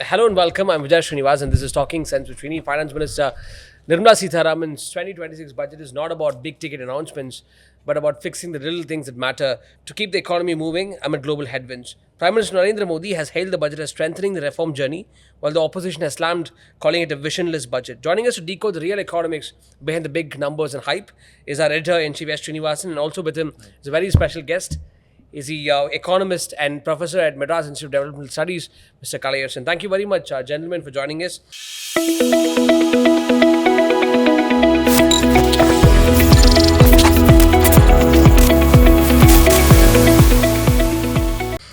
Hello and welcome. I'm Srinivasan and this is Talking Sense with Srini. Finance Minister Nirmala Sitharaman's 2026 budget is not about big ticket announcements, but about fixing the little things that matter to keep the economy moving amid global headwinds. Prime Minister Narendra Modi has hailed the budget as strengthening the reform journey, while the opposition has slammed, calling it a visionless budget. Joining us to decode the real economics behind the big numbers and hype is our editor-in-chief Srinivasan, and also with him is a very special guest. Is he economist and professor at Madras Institute of Developmental Studies, Mr. Kalaiyarasan. Thank you very much, gentlemen, for joining us.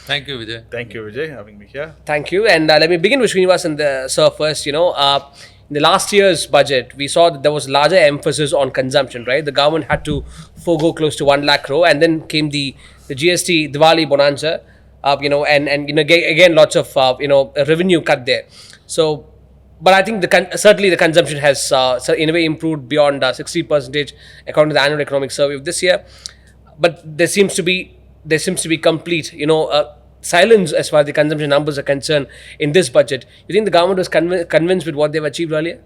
Thank you, Vijay. Thank you, Vijay, having me here. Thank you. And let me begin with Srinivasan, sir, first. In the last year's budget, we saw that there was larger emphasis on consumption, right? The government had to forego close to 1 lakh crore, and then came the GST Diwali bonanza, again, lots of, revenue cut there. So, but I think certainly the consumption has in a way improved beyond 60% according to the annual economic survey of this year. But there seems to be complete, silence as far as the consumption numbers are concerned in this budget. You think the government was convinced with what they've achieved earlier?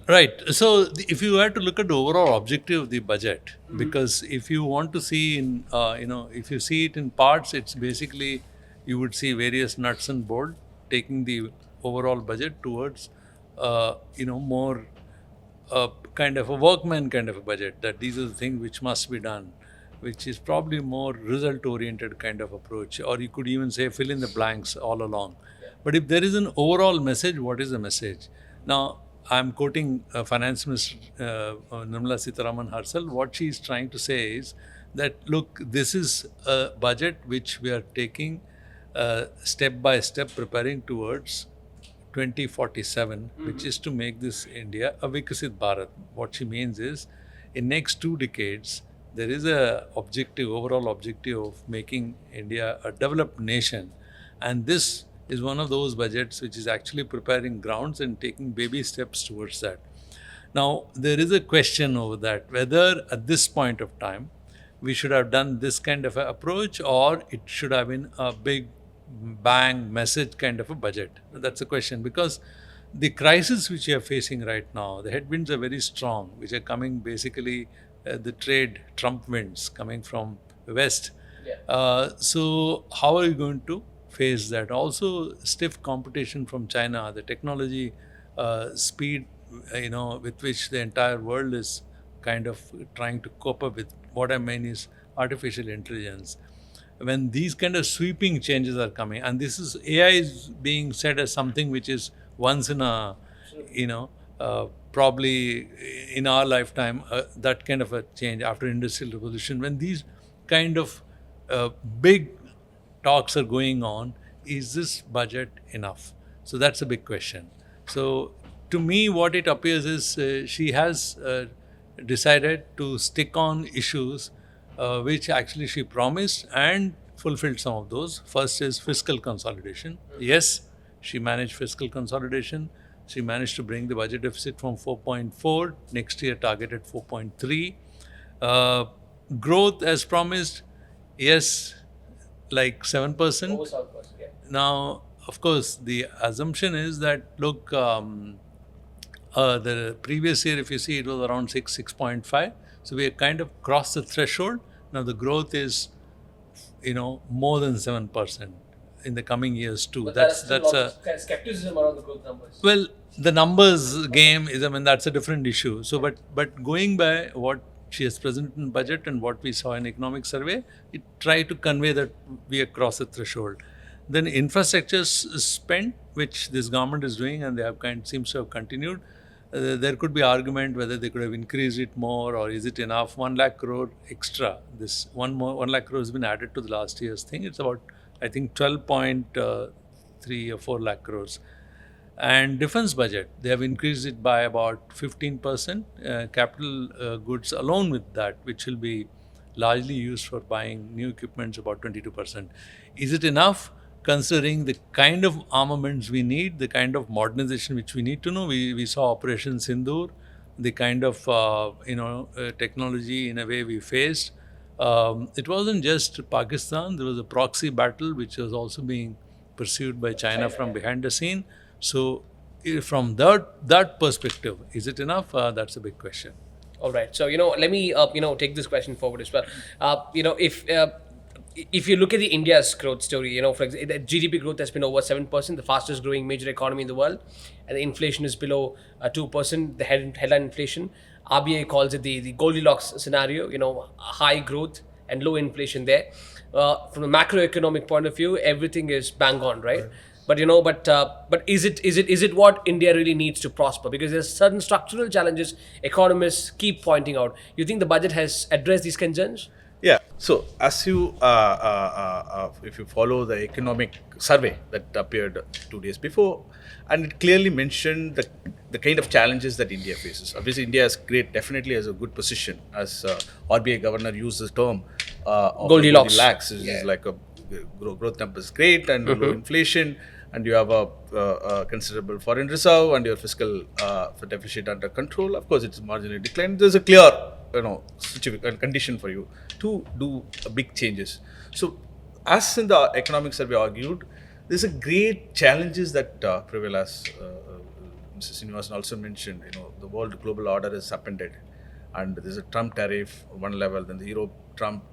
Right. So, if you were to look at the overall objective of the budget, because if you want to see if you see it in parts, it's basically you would see various nuts and bolts taking the overall budget towards, more kind of a workman kind of a budget. That these are the things which must be done, which is probably more result-oriented kind of approach, or you could even say fill in the blanks all along. But if there is an overall message, what is the message? Now, I'm quoting Finance Minister Nirmala Sitharaman herself. What she is trying to say is that, look, this is a budget which we are taking step by step, preparing towards 2047, which is to make this India a Vikasit Bharat. What she means is, in next 2 decades, there is a overall objective of making India a developed nation. And this is one of those budgets which is actually preparing grounds and taking baby steps towards that. Now, there is a question over that, whether at this point of time, we should have done this kind of an approach, or it should have been a big bang message kind of a budget. That's a question, because the crisis which we are facing right now, the headwinds are very strong, which are coming basically the trade Trump winds coming from the West. So how are you going to face that? Also, stiff competition from China, the technology speed, with which the entire world is kind of trying to cope up with. What I mean is artificial intelligence. When these kind of sweeping changes are coming, and this is AI is being said as something which is once in a, probably in our lifetime, that kind of a change after industrial revolution, when these kind of big talks are going on, is this budget enough? So that's a big question. So to me, what it appears is she has decided to stick on issues which actually she promised and fulfilled some of those. First is fiscal consolidation. Yes, she managed fiscal consolidation. She managed to bring the budget deficit from 4.4, next year targeted 4.3. Growth as promised, yes, like 7%. Over 7%, yeah. Now, of course, the assumption is that, look, the previous year, if you see, it was around 6.5. So we have kind of crossed the threshold. Now the growth is, more than 7%. In the coming years too. But that's a skepticism around the growth numbers. Well, the numbers game is, that's a different issue. So, but going by what she has presented in budget and what we saw in economic survey, it tried to convey that we have crossed the threshold. Then infrastructure spend, which this government is doing, and they have seems to have continued. There could be argument whether they could have increased it more, or is it enough? 1 lakh crore extra. This 1 lakh crore has been added to the last year's thing. It's about, I think, 12.3 or 4 lakh crores. And defense budget, they have increased it by about 15%. Capital goods alone with that, which will be largely used for buying new equipments, about 22%. Is it enough? Considering the kind of armaments we need, the kind of modernization which we need to know. We saw Operation Sindoor, the kind of technology in a way we faced. It wasn't just Pakistan. There was a proxy battle which was also being pursued by China from behind the scene. So, from that perspective, is it enough? That's a big question. All right. So, let me, take this question forward as well. If you look at the India's growth story, for example, the GDP growth has been over 7%, the fastest growing major economy in the world, and the inflation is below 2%, the headline inflation. RBI calls it the Goldilocks scenario, high growth and low inflation there. From a macroeconomic point of view, everything is bang on, right? But but is it what India really needs to prosper? Because there's certain structural challenges economists keep pointing out. You think the budget has addressed these concerns? Yeah. So, as you, if you follow the economic survey that appeared 2 days before, and it clearly mentioned the kind of challenges that India faces. Obviously, India is definitely has a good position, as RBI governor used the term of Goldilocks. Goldilocks, which is like a growth numbers great and low inflation, and you have a considerable foreign reserve and your fiscal deficit under control. Of course, it's marginally declined. There's a clear condition for you to do big changes. So, as in the economic survey argued, there's a great challenges that prevail, as Mr. Srinivasan also mentioned. The world global order is upended, and there's a Trump tariff on one level, then the Euro-Trump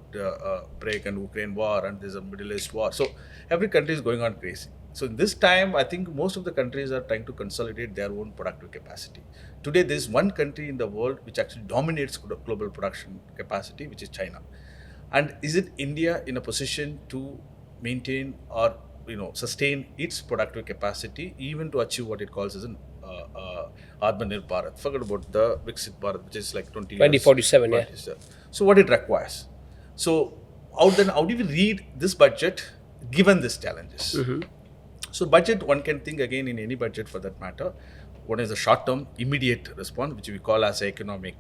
break and Ukraine war, and there's a Middle East war. So every country is going on crazy. So in this time, I think most of the countries are trying to consolidate their own productive capacity. Today, there's one country in the world which actually dominates global production capacity, which is China. And is it India in a position to maintain or sustain its productive capacity, even to achieve what it calls as an Atmanirbhar Bharat? Forget about the Viksit Bharat, which is like 2047, yeah. So what it requires. So how do we read this budget given these challenges? Mm-hmm. So budget, one can think again in any budget for that matter. One is the short-term, immediate response, which we call as economic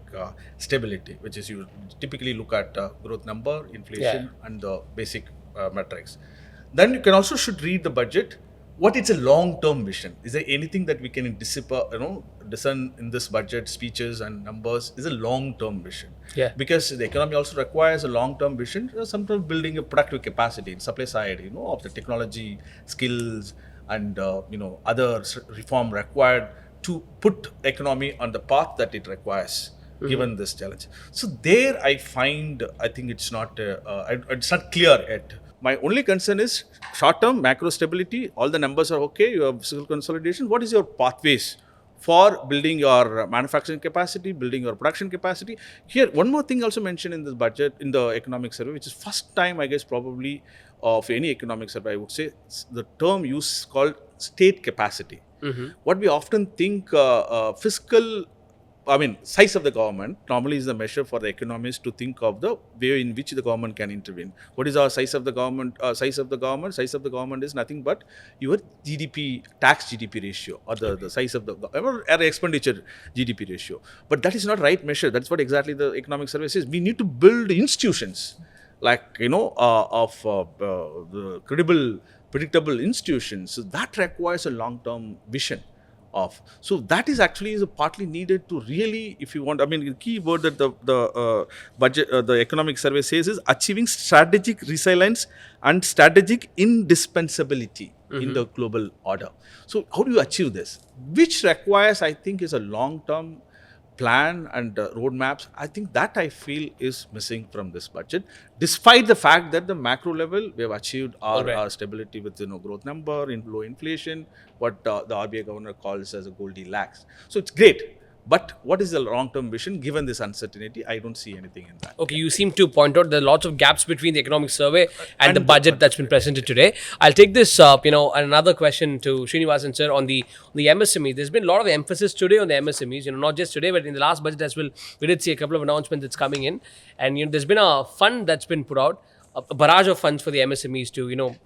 stability, which is you typically look at growth number, inflation, and the basic metrics. Then you can also should read the budget. What is a long-term vision? Is there anything that we can discern in this budget, speeches and numbers? Is a long-term vision. Yeah. Because the economy also requires a long-term vision. Sometimes building a productive capacity in supply side, of the technology, skills, and other reform required to put economy on the path that it requires, given this challenge. So there, I think it's not clear yet. My only concern is short-term macro stability. All the numbers are okay. You have fiscal consolidation. What is your pathways for building your manufacturing capacity, building your production capacity? Here, one more thing also mentioned in this budget, in the economic survey, which is first time, I guess, probably of any economic survey, I would say, the term used called state capacity. Mm-hmm. What we often think size of the government normally is the measure for the economists to think of the way in which the government can intervene. What is our size of the government? Size of the government is nothing but your GDP, tax GDP ratio, or the size of the or expenditure GDP ratio. But that is not right measure. That's what exactly the economic survey says. We need to build institutions like, the credible, predictable institutions. So that requires a long-term vision. So that is actually partly needed to really, if you want, the key word that the budget, the economic survey says is achieving strategic resilience and strategic indispensability in the global order. So how do you achieve this? Which requires, I think, is a long-term plan and roadmaps. I think that I feel is missing from this budget, despite the fact that the macro level we have achieved our stability with growth number, in low inflation, what the RBI governor calls as a Goldilocks. So it's great. But what is the long-term vision given this uncertainty? I don't see anything in that. Okay, you seem to point out there are lots of gaps between the economic survey and the budget that's been presented today. I'll take this up, another question to Srinivasan sir on the MSME. There's been a lot of emphasis today on the MSMEs, not just today, but in the last budget as well. We did see a couple of announcements that's coming in. And, there's been a fund that's been put out, a barrage of funds for the MSMEs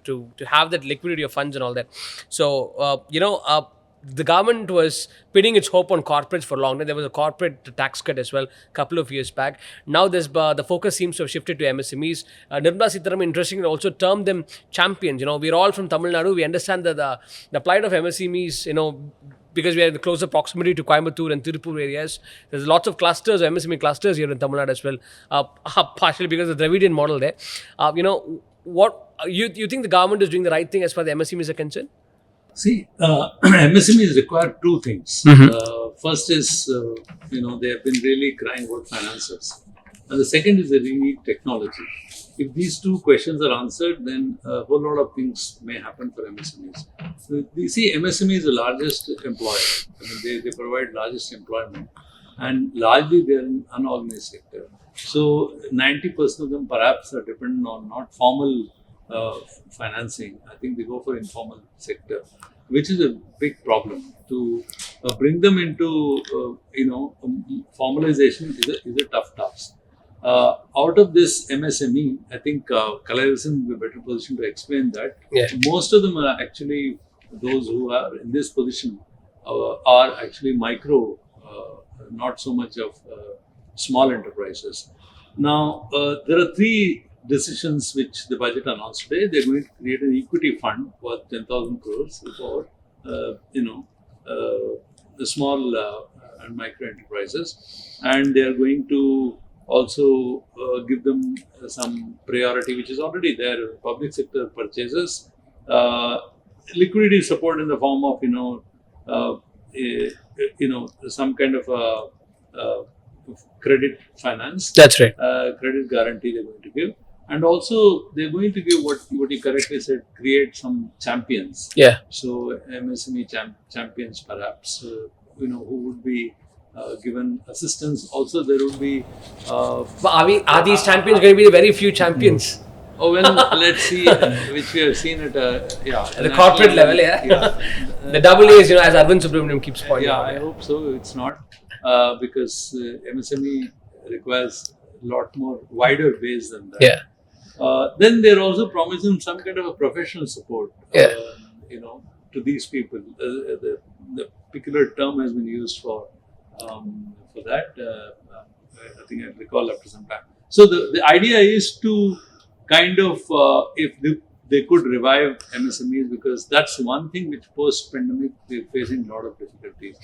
to have that liquidity of funds and all that. So, the government was pinning its hope on corporates for long. There was a corporate tax cut as well a couple of years back. Now there's the focus seems to have shifted to MSMEs. Nirmala Sitharaman, interestingly, also termed them champions. We're all from Tamil Nadu. We understand that the plight of MSMEs, because we are in the closer proximity to Coimbatore and Tirupur areas. There's lots of clusters, MSME clusters here in Tamil Nadu as well, partially because of the Dravidian model there. you think the government is doing the right thing as far as the MSMEs are concerned? See, MSMEs require two things. First is, they have been really crying about finances. And the second is they really need technology. If these two questions are answered, then a whole lot of things may happen for MSMEs. So, you see, MSME is the largest employer. They provide largest employment. And largely they are in unorganized sector. So 90% of them perhaps are dependent on not formal financing. I think they go for informal sector, which is a big problem. To bring them into formalization is a tough task. Out of this MSME, I think Kalaiyarasan will be better positioned to explain that. Yeah. Most of them are actually those who are in this position are actually micro, not so much of small enterprises. Now, there are three decisions which the budget announced today. They're going to create an equity fund worth 10,000 crores for the small and micro enterprises, and they are going to also give them some priority, which is already there. Public sector purchases, liquidity support in the form of some kind of credit finance. That's right. Credit guarantee they're going to give, and also they're going to give what you correctly said, create some champions. Yeah. So MSME champions, perhaps, who would be given assistance. Also, there would be. But are these champions going to be the very few champions? Oh well, let's see, which we have seen at the corporate level, the double A's, as Arvind Subramaniam keeps pointing out. I hope so. It's not because MSME requires a lot more wider base than that. Yeah. Then they're also promising some kind of a professional support, to these people. The particular term has been used for that. I think I recall after some time. So the idea is to kind of, if they could revive MSMEs, because that's one thing which post-pandemic we're facing a lot of difficulties.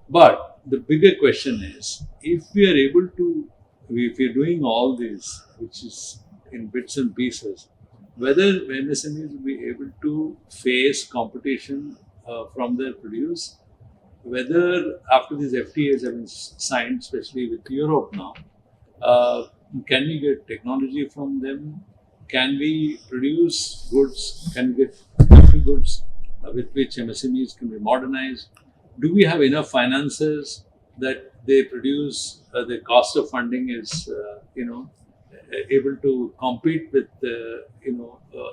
But the bigger question is, if we are able to, if we're doing all this, which is in bits and pieces, whether MSMEs will be able to face competition from their produce, whether after these FTAs have been signed, especially with Europe now, can we get technology from them? Can we produce goods? Can we get capital goods with which MSMEs can be modernized? Do we have enough finances that they produce? The cost of funding is, able to compete with,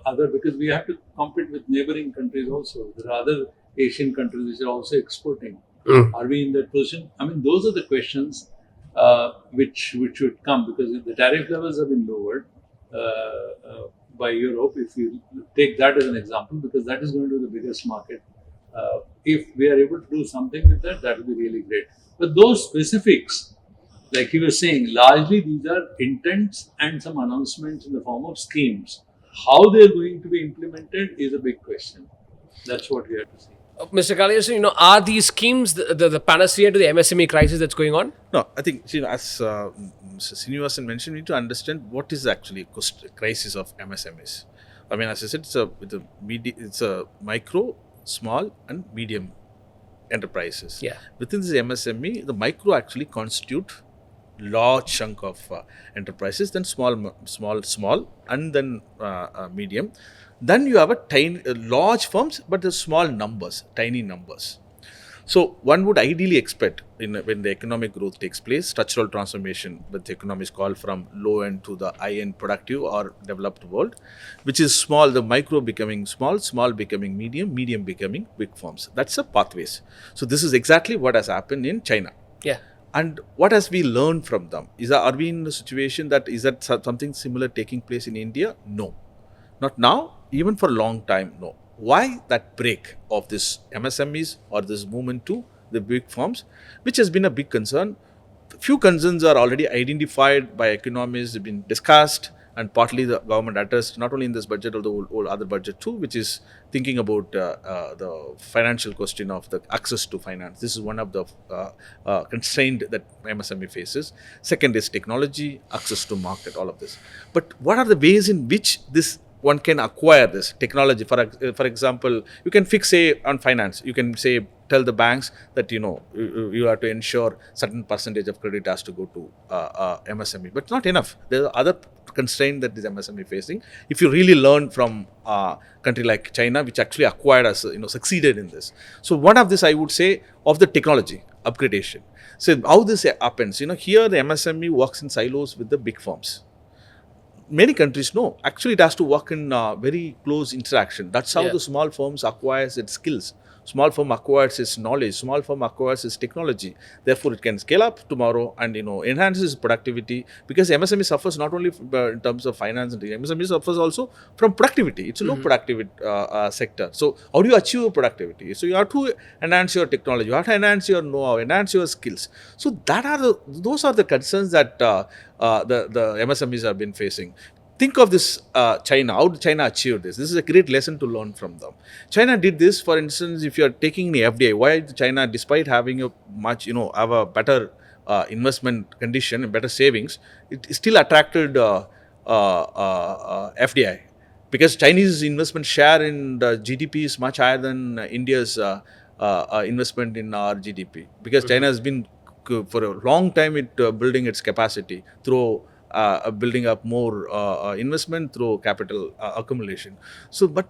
other, because we have to compete with neighboring countries also. There are other Asian countries which are also exporting. Are we in that position? I mean, those are the questions which should come, because the tariff levels have been lowered by Europe. If you take that as an example, because that is going to be the biggest market. If we are able to do something with that, that will be really great. But those specifics, like you were saying, largely these are intents and some announcements in the form of schemes. How they are going to be implemented is a big question. That's what we have to see. Mr. Kalaiyarasan, are these schemes the panacea to the MSME crisis that's going on? No, I think, as Mr. Srinivasan mentioned, we need to understand what is actually crisis of MSMEs. I mean, as I said, it's a micro, small and medium enterprises. Yeah. Within this MSME, the micro actually constitute large chunk of enterprises, then small, and then medium. Then you have large firms, but the small numbers, tiny numbers. So one would ideally expect when the economic growth takes place, structural transformation, that economists call from low end to the high end productive or developed world, which is small, the micro becoming small becoming medium becoming big firms. That's the pathways. So this is exactly what has happened in China. Yeah. And what has we learned from them? Are we in a situation is that something similar taking place in India? No. Not now, even for a long time, no. Why that break of this MSMEs or this movement to the big firms, which has been a big concern? Few concerns are already identified by economists, have been discussed, and partly the government addressed not only in this budget, but the whole other budget too, which is thinking about the financial question of the access to finance. This is one of the constraint that MSME faces. Second is technology, access to market, all of this. But what are the ways in which this one can acquire this technology. For example, you can fix, say, on finance, you can say, tell the banks that you have to ensure certain percentage of credit has to go to MSME, but not enough. There are other constraints that this MSME facing. If you really learn from a country like China, which actually acquired us, succeeded in this. So one of this, I would say, of the technology upgradation. So how this happens, here the MSME works in silos with the big firms. Many countries know. Actually, it has to work in very close interaction. That's how the small firms acquires its skills. Small firm acquires its knowledge. Small firm acquires its technology. Therefore, it can scale up tomorrow and enhances productivity, because MSME suffers not only in terms of finance, and MSME suffers also from productivity. It's a low productivity sector. So how do you achieve productivity? So you have to enhance your technology. You have to enhance your know-how, enhance your skills. So those are the concerns that the MSMEs have been facing. Think of this China. How did China achieve this? This is a great lesson to learn from them. China did this, for instance, if you are taking the FDI, why China, despite having a much, have a better investment condition and better savings, it still attracted FDI, because Chinese investment share in the GDP is much higher than India's investment in our GDP, because China has been for a long time building its capacity through building up more investment through capital accumulation. So, but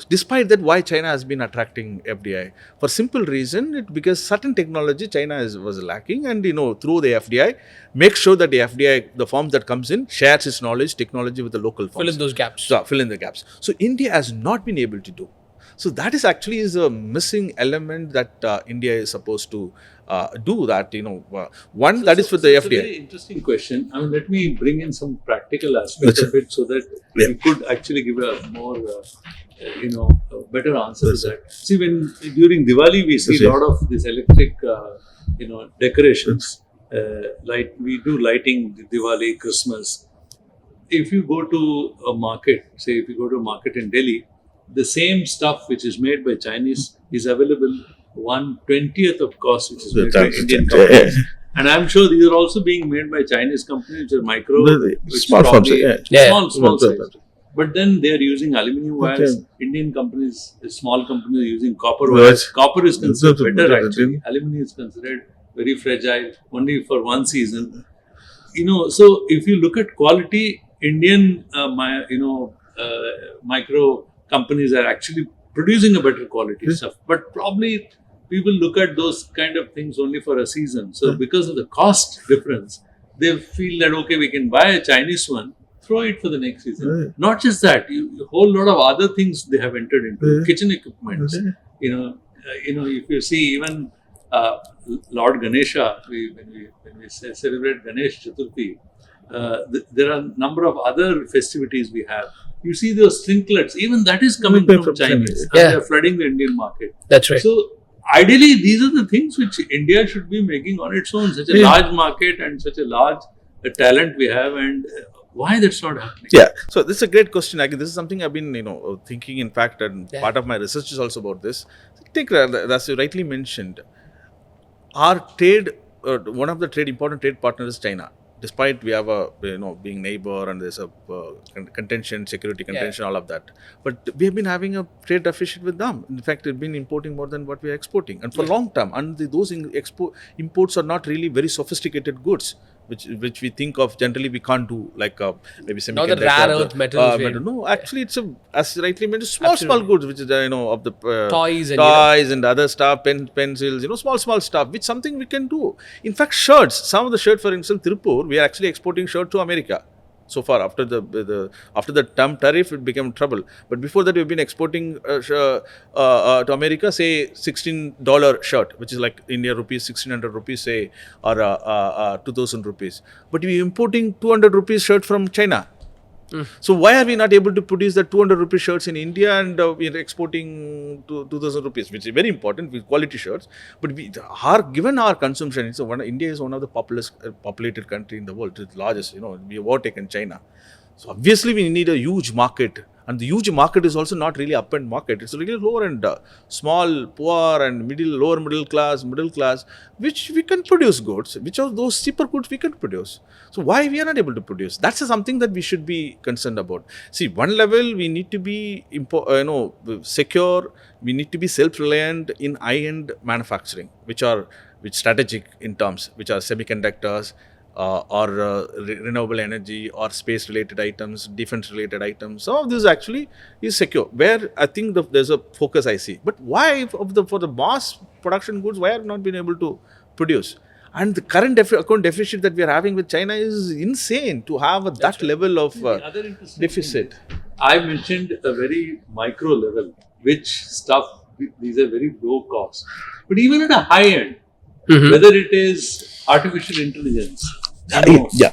despite that, why China has been attracting FDI? For simple reason, because certain technology China was lacking, and through the FDI, make sure that the FDI, the firms that comes in, shares its knowledge, technology with the local firms. Fill in those gaps. So, fill in the gaps. So, India has not been able to do. So that is actually a missing element that India is supposed to do. That one that is for the FDI. It's a very interesting question. I mean, let me bring in some practical aspects of it so that we could actually give a more a better answer to that. See, when during Diwali we see a lot of this electric decorations. Like we do lighting, Diwali, Christmas. If you go to a market, say if you go to a market in Delhi, the same stuff which is made by Chinese is available 1/20th of cost, which is made by Indian companies. And I'm sure these are also being made by Chinese companies which are micro, small firms, small size. But then they are using aluminium wires. Indian companies, small companies, are using copper wires. Copper is considered better actually. Aluminium is considered very fragile, only for one season. So if you look at quality, Indian micro companies are actually producing a better quality stuff, but probably people look at those kind of things only for a season. So because of the cost difference, they feel that okay, we can buy a Chinese one, throw it for the next season. Not just that, a whole lot of other things they have entered into, kitchen equipment. If you see even Lord Ganesha, when we celebrate Ganesh Chaturthi, there are a number of other festivities we have. You see those sprinklers, even that is coming from Chinese. And they are flooding the Indian market. That's right. So, ideally, these are the things which India should be making on its own. Such a large market and such a large talent we have, and why that's not happening? Yeah. So, this is a great question. This is something I've been, thinking, in fact, and part of my research is also about this. I think, as you rightly mentioned, our trade, one of the important trade partners is China. Despite we have being neighbor and there's a contention, security contention, all of that. But we have been having a trade deficit with them. In fact, we've been importing more than what we are exporting. And for long term, and those imports are not really very sophisticated goods, which we think of generally we can't do, like maybe semiconductor. Not the rare earth metals. No, actually it's as rightly mentioned, small goods, which is of the toys and other stuff, pencils, small stuff, which something we can do. In fact, shirts, some of the shirts, for instance, Tirupur, we are actually exporting shirt to America. So far, after the Trump tariff, it became trouble. But before that, we've been exporting to America, say $16 shirt, which is like India rupees, 1,600 rupees, say, or 2,000 rupees. But we're importing 200 rupees shirt from China. So why are we not able to produce the 200 rupee shirts in India, and we are exporting to 2,000 rupees, which is very important with quality shirts. But given our consumption, India is one of the populated country in the world. It's the largest. We have overtaken China. So obviously we need a huge market And the huge market is also not really up-end market. It's really lower end, small, poor and lower middle class, which we can produce goods, which are those cheaper goods we can produce. So why we are not able to produce? That's something that we should be concerned about. See, one level we need to be secure, we need to be self-reliant in high-end manufacturing, which strategic in terms, which are semiconductors, or renewable energy or space related items, defense related items. Some of this actually is secure, where I think there's a focus I see. But why for the mass production goods, why have not been able to produce? And the current account deficit that we are having with China is insane to have that level of deficit. I mentioned a very micro level, which stuff, these are very low cost. But even at a high end, whether it is artificial intelligence,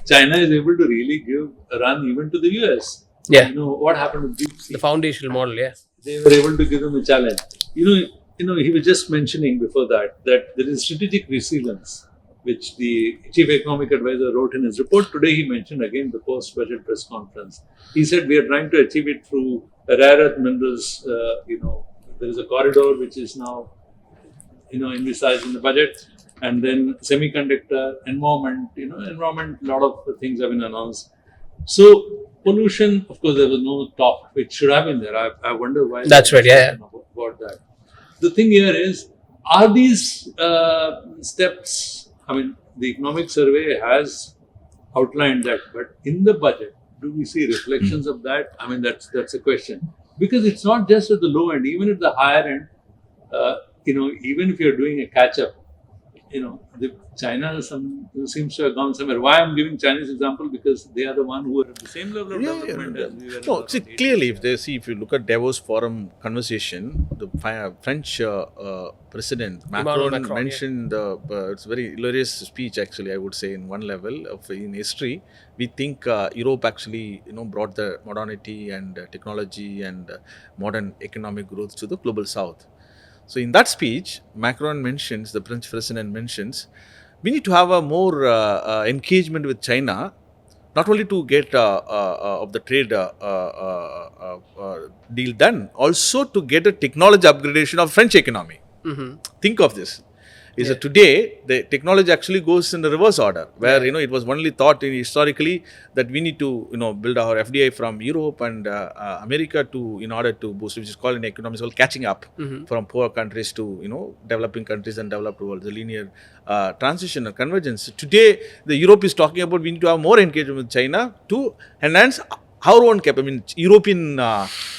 China is able to really give a run even to the US. Yeah. What happened with DeepSeek? The foundational model, yeah. They were able to give them a challenge. He was just mentioning before that there is strategic resilience, which the chief economic advisor wrote in his report. Today he mentioned again the post-budget press conference. He said we are trying to achieve it through rare earth minerals. There is a corridor which is now envisaged in the budget. And then semiconductor, environment, a lot of things have been announced. So pollution, of course, there was no talk, which should have been there. I wonder why. That's right, yeah. About that. The thing here is, are these steps, the economic survey has outlined that, but in the budget, do we see reflections of that? That's a question. Because it's not just at the low end, even at the higher end, even if you're doing a catch-up, China seems to have gone somewhere. Why I'm giving Chinese example? Because they are the one who are at the same level of development as we were. No, see, clearly, if you look at Davos Forum conversation, the French President Macron mentioned it's a very hilarious speech actually, I would say, in one level in history. We think Europe actually brought the modernity and technology and modern economic growth to the global south. So in that speech, Macron mentions, the French president mentions, we need to have a more engagement with China, not only to get of the trade deal done, also to get a technology upgradation of French economy. Think of this. Is that today the technology actually goes in the reverse order, where it was only thought historically that we need to build our FDI from Europe and America in order to boost, which is called in economics catching up from poor countries to developing countries and developed world, the linear transition or convergence. Today the Europe is talking about we need to have more engagement with China to enhance our own European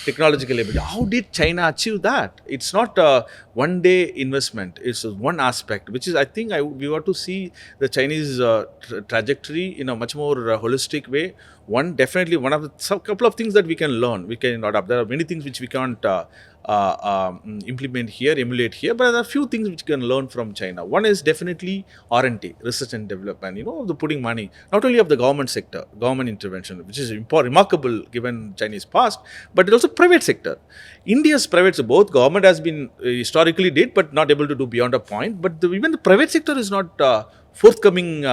technological ability. How did China achieve that? It's not a one-day investment. It's one aspect, which is, I think, we want to see the Chinese trajectory in a much more holistic way. Definitely one of the couple of things that we can learn, we can adopt. There are many things which we can't implement here, emulate here, but there are few things which we can learn from China. One is definitely R&D, research and development, the putting money, not only of the government sector, government intervention, which is remarkable given Chinese past, but it also private sector. India's private, so both government has been historically did, but not able to do beyond a point, but even the private sector is not forthcoming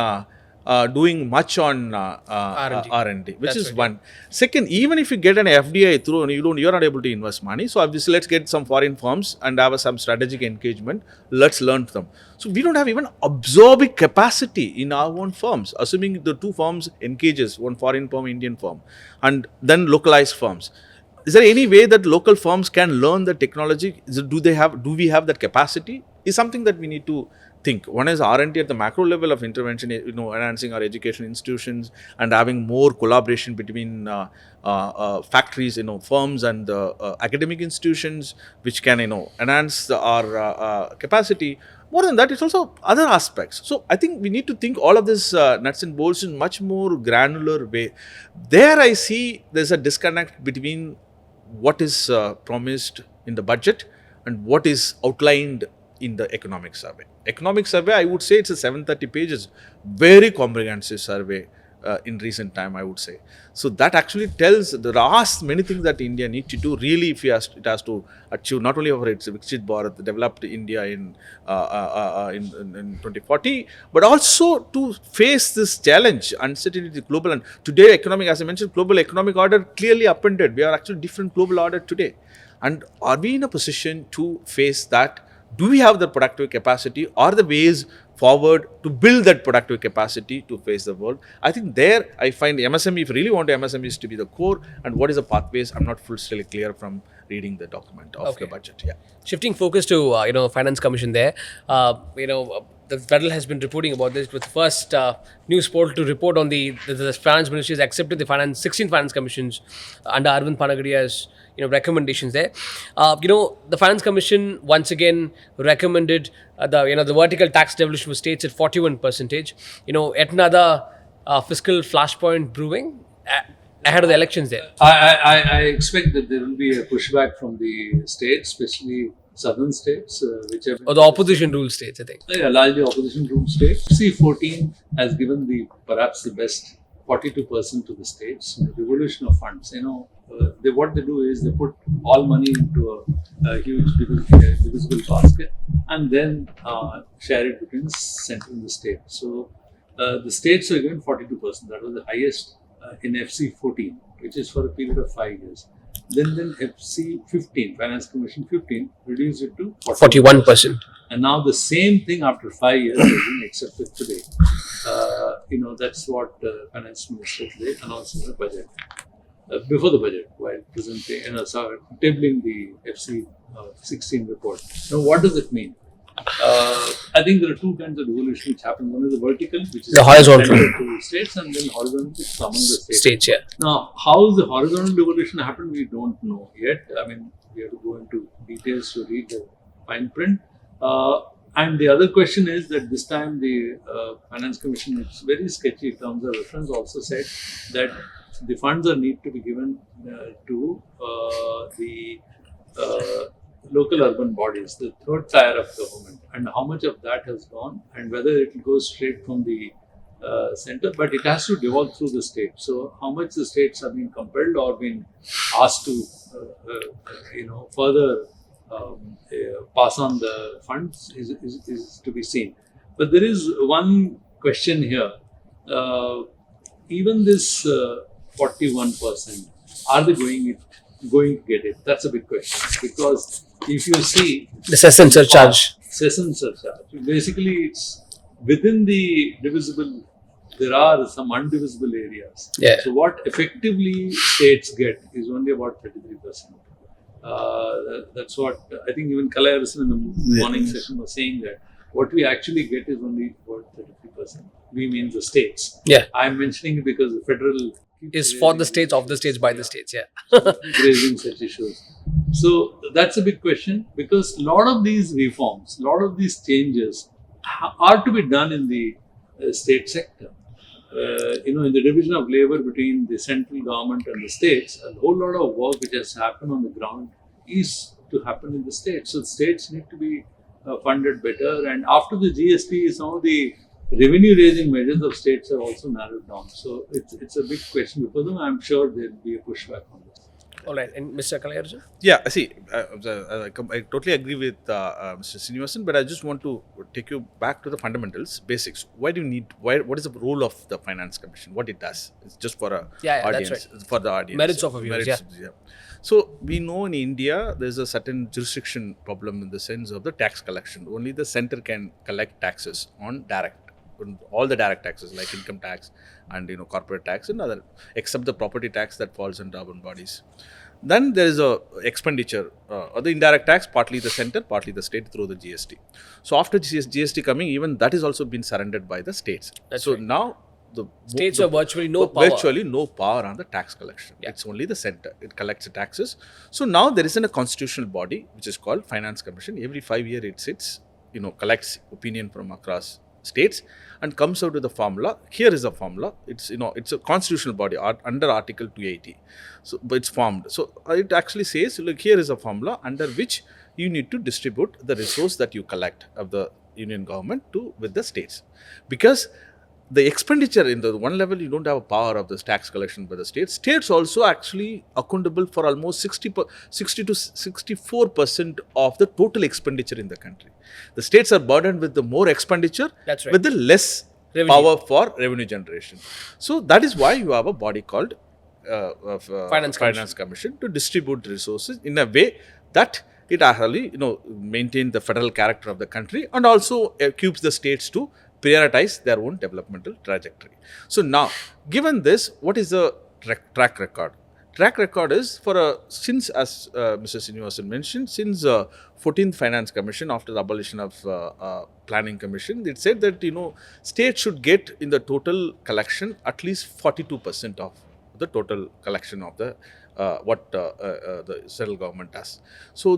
doing much on R&D, which That's is right, one. Second, even if you get an FDI through and you're not able to invest money, so obviously let's get some foreign firms and have some strategic engagement. Let's learn from them. So we don't have even absorbing capacity in our own firms, assuming the two firms engages, one foreign firm, Indian firm, and then localized firms. Is there any way that local firms can learn the technology? Do we have that capacity? Is something that we need to think. One is R&D at the macro level of intervention, enhancing our education institutions and having more collaboration between factories, firms and academic institutions, which can, enhance our capacity. More than that, it's also other aspects. So I think we need to think all of this nuts and bolts in much more granular way. There I see there's a disconnect between what is promised in the budget and what is outlined in the economic survey. Economic survey, I would say it's a 730 pages, very comprehensive survey, in recent time, I would say. So that actually tells there are many things that India need to do really if it has to achieve not only over its Viksit Bharat, developed India in 2040, but also to face this challenge, uncertainty, global. And today, economic, as I mentioned, global economic order clearly upended. We are actually different global order today. And are we in a position to face that? Do we have the productive capacity or the ways forward to build that productive capacity to face the world? I think there I find MSME, if you really want MSMEs to be the core, and what is the pathways, I'm not fully clear from reading the document of the budget. Yeah. Shifting focus to Finance Commission there, the Federal has been reporting about this with the first news portal to report on the Finance Ministry has accepted the 16 Finance Commissions under Arvind Panagadia's recommendations there. The Finance Commission once again recommended the vertical tax devolution for states at 41%. Yet another fiscal flashpoint brewing ahead of the elections there. I expect that there will be a pushback from the states, especially southern states, whichever. Or the opposition rule states, I think. Yeah, largely opposition rule states. C14 has given perhaps the best 42% to the states in the devolution of funds. What they do is they put all money into a huge divisible basket and then share it between center and the state. So the states are given 42%. That was the highest in FC14, which is for a period of 5 years. Then FC15, Finance Commission 15, reduced it to 41%. And now the same thing after 5 years has been accepted today. That's what Finance Minister today announced in the budget. Before the budget, while presenting, tabling the FC16 report. Now, what does it mean? I think there are two kinds of devolution which happen. One is the vertical, which is the horizontal to states, and then horizontal, which is among the states. Yeah. Now, how the horizontal devolution happened, we don't know yet. I mean, we have to go into details to read the fine print. And the other question is that this time the Finance Commission, it's very sketchy terms of reference, also said that the funds need to be given to the local urban bodies, the third tier of government, and how much of that has gone, and whether it will go straight from the center, but it has to devolve through the state. So, how much the states have been compelled or been asked to, further pass on the funds is to be seen. But there is one question here. Even this 41%, are they going to get it? That's a big question, because if you see the cess surcharge, basically it's within the divisible. There are some undivisible areas. Yeah. So what effectively states get is only about 33%. That's what I think even Kalaiyarasan in the morning session was saying, that what we actually get is only about 33%. We mean the states. Yeah. I'm mentioning it because the federal is for the states, of the states, by the states. Yeah. raising such issues. So that's a big question, because a lot of these reforms, a lot of these changes are to be done in the state sector. In the division of labor between the central government and the states, a whole lot of work which has happened on the ground is to happen in the states. So the states need to be funded better. And after the GST, some of the revenue-raising measures of states are also narrowed down. So it's a big question before them. I'm sure there will be a pushback on this. All right, and Mr. Kalaiyarasan? Yeah, see, I totally agree with Mr. Srinivasan, but I just want to take you back to the fundamentals, basics. What is the role of the Finance Commission? What it does? It's just for a audience, that's right. For the audience. Merits of a viewers, yeah. So we know in India there's a certain jurisdiction problem in the sense of the tax collection. Only the center can collect taxes on all the direct taxes like income tax and corporate tax and other, except the property tax that falls under urban bodies. Then there is a expenditure or the indirect tax, partly the center, partly the state through the GST. So after GST coming, even that is also been surrendered by the states. That's so right. Now the states have virtually no power. Virtually no power on the tax collection. Yeah. It's only the center. It collects the taxes. So now there isn't a constitutional body which is called Finance Commission. Every 5 years it sits, collects opinion from across states and comes out with a formula. Here is a formula. It's it's a constitutional body under Article 280. So but it's formed. So it actually says, look, here is a formula under which you need to distribute the resource that you collect of the union government with the states, because the expenditure in the one level, you don't have a power of this tax collection by the states. States also actually accountable for almost 60 to 64% of the total expenditure in the country. The states are burdened with the more expenditure, That's right. with the less Revenue. power for revenue generation. So that is why you have a body called Finance Commission to distribute resources in a way that it actually maintain the federal character of the country and also keeps the states to prioritize their own developmental trajectory. So now, given this, what is the track record? Track record is since, as Mr. Srinivasan mentioned, since 14th Finance Commission, after the abolition of Planning Commission, it said that states should get in the total collection at least 42% of the total collection of the what the central government does. So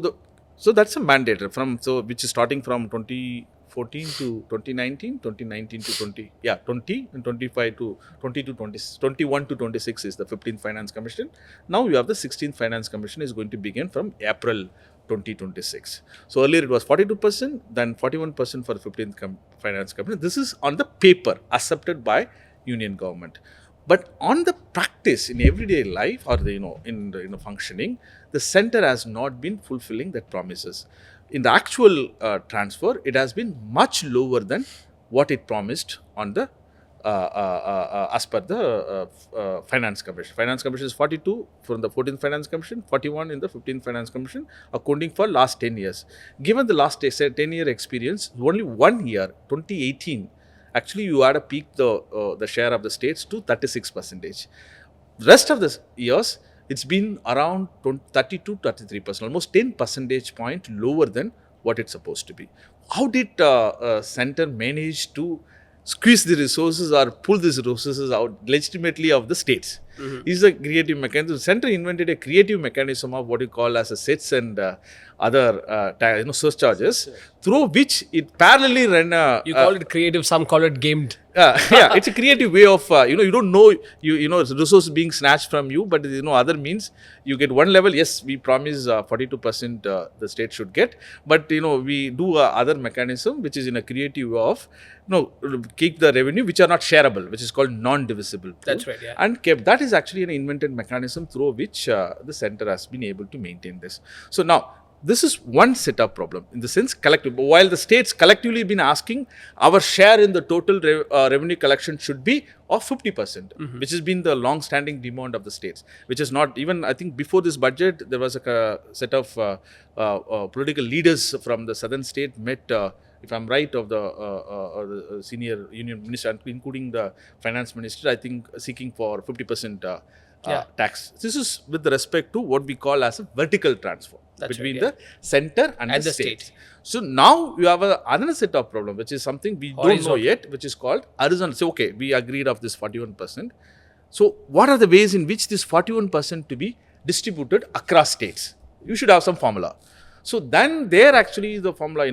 that's a mandate which is starting from 2014 to 2019, 2019 to 20 and 25 to 20 to 20, 21 to 26 is the 15th Finance Commission. Now you have the 16th Finance Commission is going to begin from April 2026. So earlier it was 42%, then 41% for the 15th Finance Commission. This is on the paper accepted by Union government. But on the practice in everyday life or in functioning, the center has not been fulfilling that promises. In the actual transfer, it has been much lower than what it promised on the as per the Finance Commission. Finance Commission is 42 from the 14th Finance Commission, 41 in the 15th Finance Commission, accounting for last 10 years. Given the last 10-year experience, only 1 year, 2018, actually you had to peak the share of the states to 36%. Rest of the years, it's been around 30 to 33%, almost 10 percentage point lower than what it's supposed to be. How did center manage to squeeze the resources or pull these resources out legitimately of the states? Is a creative mechanism. Center invented a creative mechanism of what you call as a sets and other surcharges, through which it parallelly ran. You call it creative, some call it gamed. Yeah, it's a creative way of you don't know resources being snatched from you, but other means you get one level. Yes, we promise 42% the state should get, but we do other mechanism which is in a creative way of keep the revenue which are not shareable, which is called non-divisible. That's right. Yeah. And that is actually an invented mechanism through which the center has been able to maintain this. So now, this is one setup problem in the sense collective. While the states collectively been asking our share in the total revenue collection should be of 50%, which has been the long-standing demand of the states, which is not even, I think before this budget, there was a set of political leaders from the southern state met, if I'm right, of the senior union minister, including the finance minister, I think seeking for 50% tax. This is with respect to what we call as a vertical transfer. That's between the center and the state. So now you have another set of problem, which is something we don't know yet, which is called horizontal. So okay, we agreed of this 41%. So what are the ways in which this 41% to be distributed across states? You should have some formula. So then there actually the formula,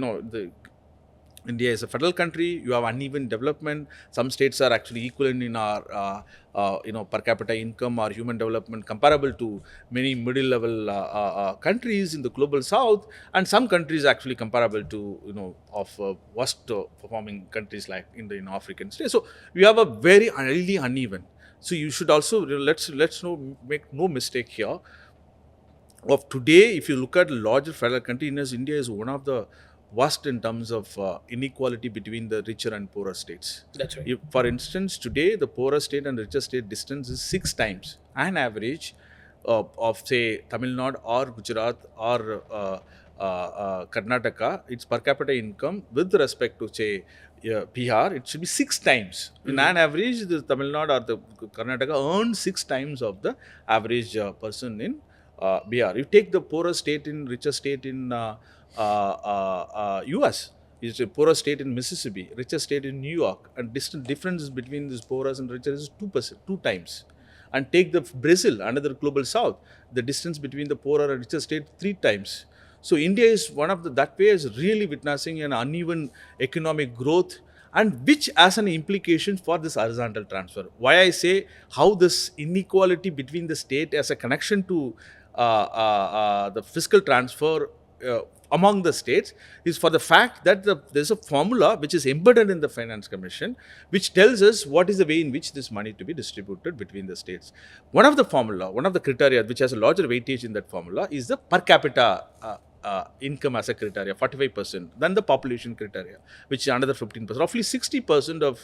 India is a federal country. You have uneven development. Some states are actually equivalent in our, per capita income or human development comparable to many middle-level countries in the global south, and some countries actually comparable to, of worst performing countries like in the African states. So we have a very highly uneven. So you should also let's make no mistake here. Of today, if you look at larger federal country, India is one of the worst in terms of inequality between the richer and poorer states. That's right. If, for instance, today the poorer state and richer state distance is 6 times an average of say Tamil Nadu or Gujarat or Karnataka. Its per capita income with respect to say Bihar, it should be 6 times. In an average, the Tamil Nadu or the Karnataka earns 6 times of the average person in Bihar. You take the poorer state in richer state in US, is a poorer state in Mississippi, richer state in New York, and differences between these poorer and richer is 2 times. And take the Brazil, another global south, the distance between the poorer and richer state 3 times. So India is one of that way is really witnessing an uneven economic growth, and which has an implication for this horizontal transfer. Why I say how this inequality between the state has a connection to the fiscal transfer among the states is for the fact that there's a formula which is embedded in the Finance Commission, which tells us what is the way in which this money to be distributed between the states. One of the criteria which has a larger weightage in that formula is the per capita income as a criteria, 45%, than the population criteria, which is another 15%. Roughly 60% of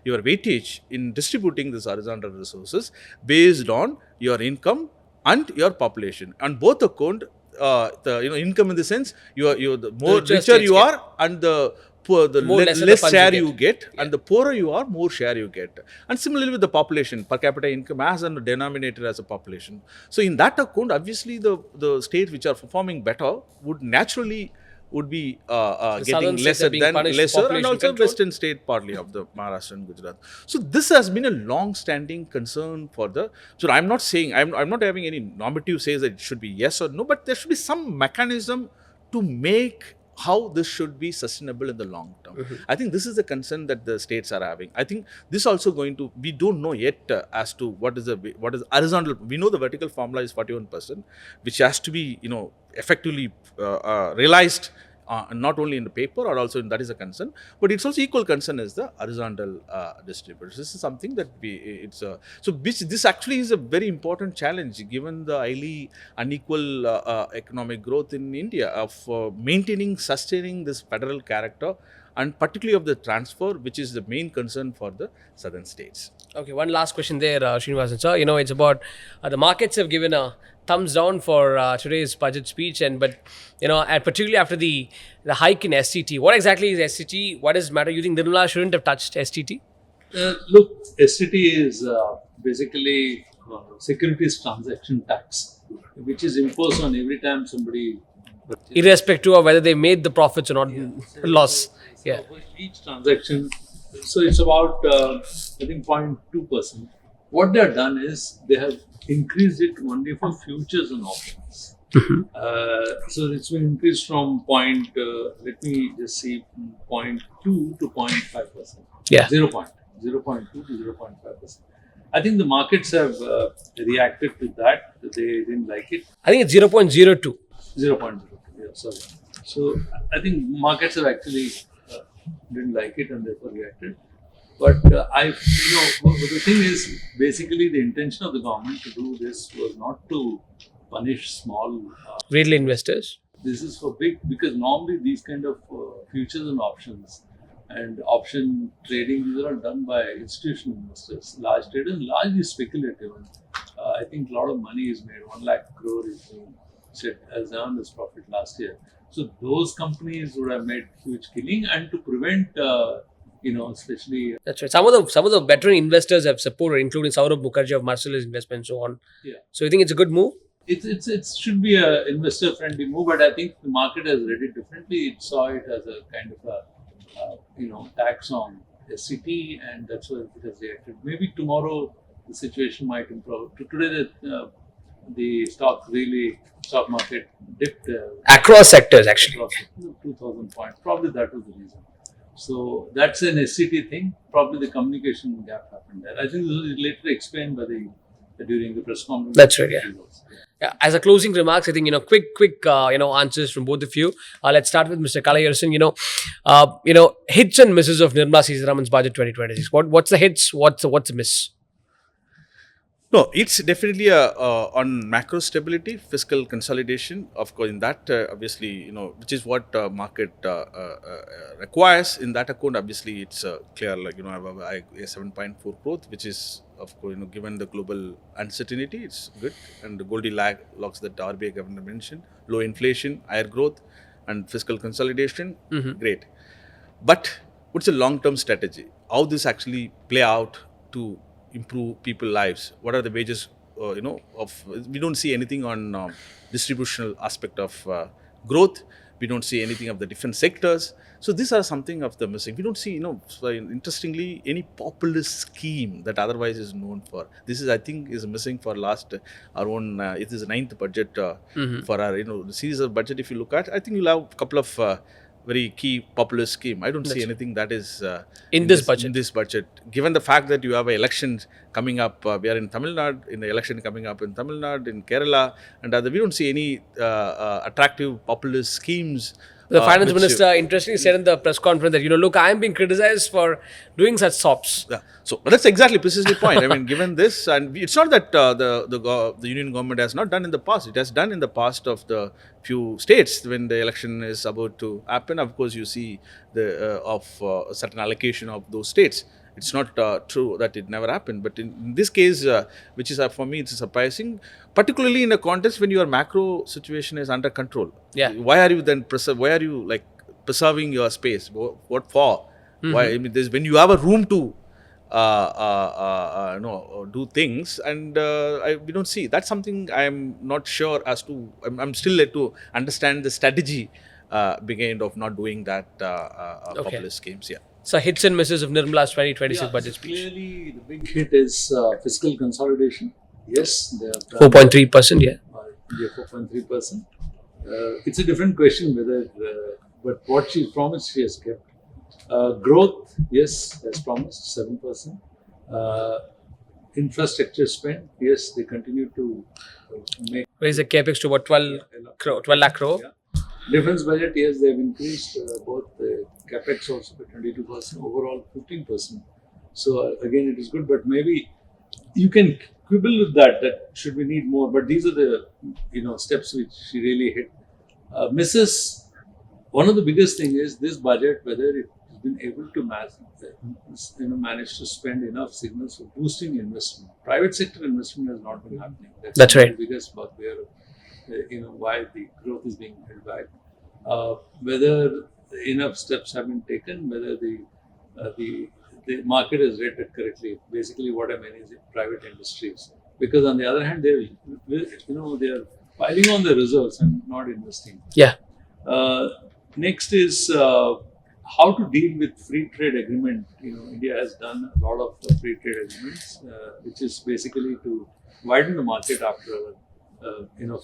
your weightage in distributing these horizontal resources based on your income and your population. On both account, the income in the sense the more richer you are, and the poor, the less share you get, and the poorer you are, more share you get. And similarly with the population, per capita income as a denominator as a population. So in that account, obviously the states which are performing better would naturally be getting lesser, and also western state partly of the Maharashtra and Gujarat. So this has been a long-standing concern for the. So I'm not saying I'm not having any normative says that it should be yes or no, but there should be some mechanism to make how this should be sustainable in the long term. I think this is the concern that the states are having. I think this also going to, we don't know yet as to what is horizontal. We know the vertical formula is 41%, which has to be effectively realized not only in the paper or also that is a concern, but it's also equal concern as the horizontal distributors. This is something that this actually is a very important challenge given the highly unequal economic growth in India of sustaining this federal character, and particularly of the transfer, which is the main concern for the southern states. Okay, one last question there, Srinivasan sir. It's about the markets have given a thumbs down for today's budget speech, and particularly after the hike in STT. What exactly is STT? What does it matter? You think Nirmala shouldn't have touched STT? Look, STT is basically securities transaction tax, which is imposed on every time somebody. Irrespective of whether they made the profits or not, loss. So for each transaction, so it's about I think 0.2%. What they have done is they have increased it only for futures and options. So it's been increased from let me just see, 0.2 to 0.5%. Yeah. 0.2 to 0.5%. I think the markets have reacted to that. They didn't like it. I think it's 0.02. 0.02. Yeah, sorry. So I think markets have actually didn't like it and therefore reacted. But the thing is, basically the intention of the government to do this was not to punish small retail investors. This is for big, because normally these kind of futures and options and option trading, these are done by institutional investors, large traders, largely speculative. And I think a lot of money is made. 1 lakh crore is being said as earned as profit last year. So those companies would have made huge killing, and to prevent, especially that's right. Some of the veteran investors have supported, including Saurabh Mukherjee of Marcellus Investment and so on. Yeah. So you think it's a good move? It should be an investor friendly move, but I think the market has read it differently. It saw it as a kind of a tax on SCT, and that's why it has reacted. Maybe tomorrow the situation might improve. Today the stock market dipped across sectors actually. Across 2,000 points. Probably that was the reason. So that's an SCT thing. Probably the communication gap happened there. I think this was later explained during the press conference. That's right. Yeah. As a closing remarks, I think quick answers from both of you. Let's start with Mr. Kalaiyarasan. Hits and misses of Nirmala Sitharaman's budget 2026. What's the hits? What's the miss? No, it's definitely on macro stability, fiscal consolidation. Of course, in that obviously, which is what market requires. In that account, obviously, it's clear. Like I have a 7.4 growth, which is of course given the global uncertainty, it's good. And the Goldilocks that the RBI governor mentioned, low inflation, higher growth, and fiscal consolidation, great. But what's a long-term strategy? How this actually play out to improve people's lives? What are the wages, we don't see anything on distributional aspect of growth. We don't see anything of the different sectors. So these are something of the missing. We don't see, interestingly, any populist scheme that otherwise is known for. This is, I think, is missing for our own, it is the 9th budget for our, the series of budget. If you look at, I think you'll have a couple of very key populist scheme. I don't see anything that is In this budget. In this budget, given the fact that you have elections coming up, we are in Tamil Nadu, in the election coming up in Tamil Nadu, in Kerala, and other. We don't see any attractive populist schemes. The finance minister interestingly said in the press conference that, look, I am being criticized for doing such sops. Yeah. So, but that's exactly precisely the point. I mean, given this, and it's not that the union government has not done in the past. It has done in the past of the few states when the election is about to happen. Of course, you see the a certain allocation of those states. It's not true that it never happened, but in this case, which is for me, it's surprising, particularly in a context when your macro situation is under control. Yeah. Why are you then why are you like preserving your space? What for? Why? I mean, when you have a room to do things, and we don't see. That's something I'm not sure as to. I'm still yet to understand the strategy behind of not doing that populist schemes. Yeah. So hits and misses of Nirmala's 2026 budget speech. Clearly, the big hit is fiscal consolidation. Yes, they have 4.3%, yeah. 4.3%. It's a different question whether, but what she promised, she has kept. Growth, yes, as promised, 7%. Infrastructure spend, yes, they continue to make. Raise the capex to about 12 lakh crore. Yeah. Defense budget, yes, they have increased both the capex also by 22%, overall 15%. So again, it is good, but maybe you can quibble with that should we need more, but these are the steps which she really hit. Misses, one of the biggest thing is this budget, whether it has been able to manage to spend enough signals for boosting investment. Private sector investment has not been happening. That's right. The biggest bugbear, why the growth is being held back. Whether enough steps have been taken, whether the market is rated correctly. Basically, what I mean is private industries. Because on the other hand, they are piling on the reserves and not investing. Yeah. Next is how to deal with free trade agreement. India has done a lot of free trade agreements, which is basically to widen the market after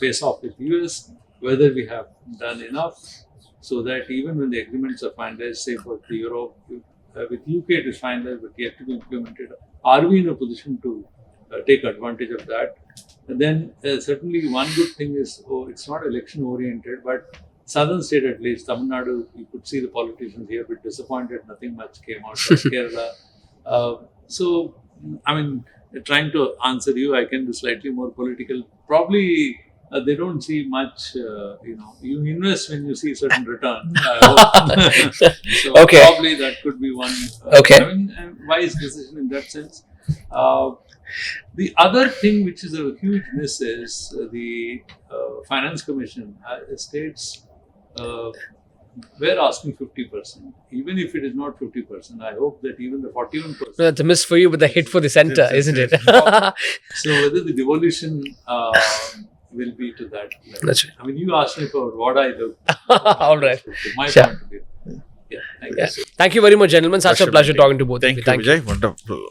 face off with US. Whether we have done enough so that even when the agreements are finalized, say for Europe, with UK it is finalized but yet to be implemented, are we in a position to take advantage of that? And then certainly one good thing is, it's not election oriented, but southern state at least, Tamil Nadu, you could see the politicians here a bit disappointed, nothing much came out of Kerala. So, I mean, trying to answer you, I can be slightly more political. Probably they don't see much, you invest when you see certain return. So Okay. probably that could be one wise decision in that sense. The other thing which is a huge miss is the Finance Commission states we're asking 50%. Even if it is not 50%, I hope that even the 41%. That's a miss for you, but the hit for the center, isn't it? So whether the devolution will be to that level. That's right. I mean, you asked me for what I look. All right. My Sure. point of view. Yeah, thank Yeah. you. Thank you very much, gentlemen. Such a pleasure talking to both of you. Thank you, Vijay. Wonderful.